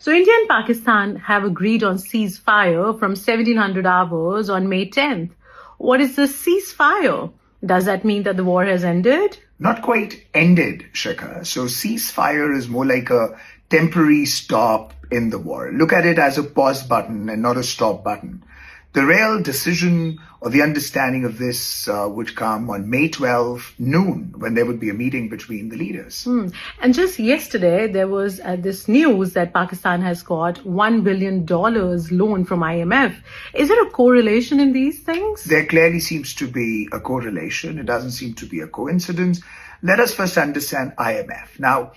So India and Pakistan have agreed on ceasefire from 1700 hours on May 10th. What is the ceasefire? Does that mean that the war has ended? Not quite ended, Shikha. So ceasefire is more like a temporary stop in the war. Look at it as a pause button and not a stop button. The real decision or the understanding of this would come on May 12 noon, when there would be a meeting between the leaders. And just yesterday, there was this news that Pakistan has got $1 billion loan from IMF. Is there a correlation in these things? There clearly seems to be a correlation. It doesn't seem to be a coincidence. Let us first understand IMF. Now,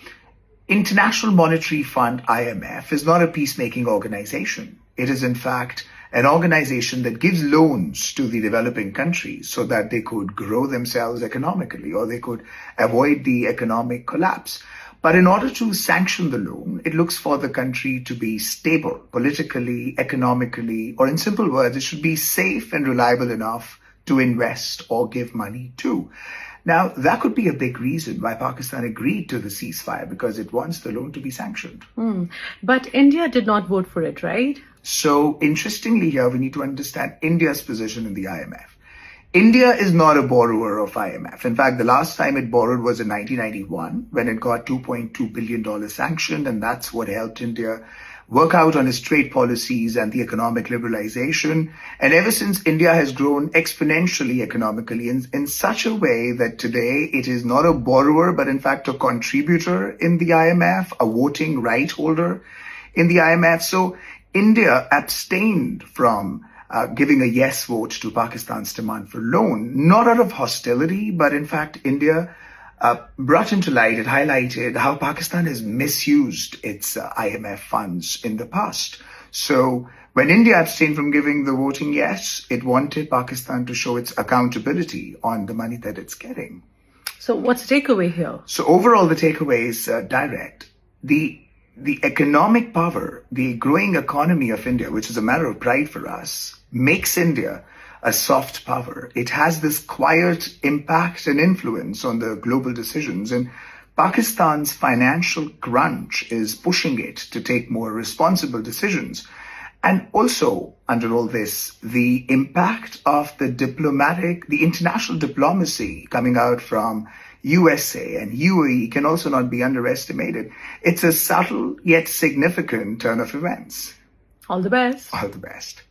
International Monetary Fund, IMF, is not a peacemaking organization. It is, in fact, an organization that gives loans to the developing countries so that they could grow themselves economically or they could avoid the economic collapse. But in order to sanction the loan, it looks for the country to be stable politically, economically, or in simple words, it should be safe and reliable enough to invest or give money to. Now, that could be a big reason why Pakistan agreed to the ceasefire, because it wants the loan to be sanctioned. But India did not vote for it, right? So, interestingly here, we need to understand India's position in the IMF. India is not a borrower of IMF. In fact, the last time it borrowed was in 1991, when it got $2.2 billion sanctioned, and that's what helped India work out on its trade policies and the economic liberalization. And ever since, India has grown exponentially economically in such a way that today it is not a borrower, but in fact a contributor in the IMF, a voting right holder in the IMF. So India abstained from giving a yes vote to Pakistan's demand for loan, not out of hostility, but in fact, India brought into light, it highlighted how Pakistan has misused its IMF funds in the past. So when India abstained from giving the voting yes, it wanted Pakistan to show its accountability on the money that it's getting. So what's the takeaway here? So overall, the takeaway is direct. The economic power, the growing economy of India, which is a matter of pride for us, makes India a soft power. It has this quiet impact and influence on the global decisions. And Pakistan's financial crunch is pushing it to take more responsible decisions. And also, under all this, the impact of the international diplomacy coming out from USA and UAE can also not be underestimated. It's a subtle yet significant turn of events. All the best. All the best.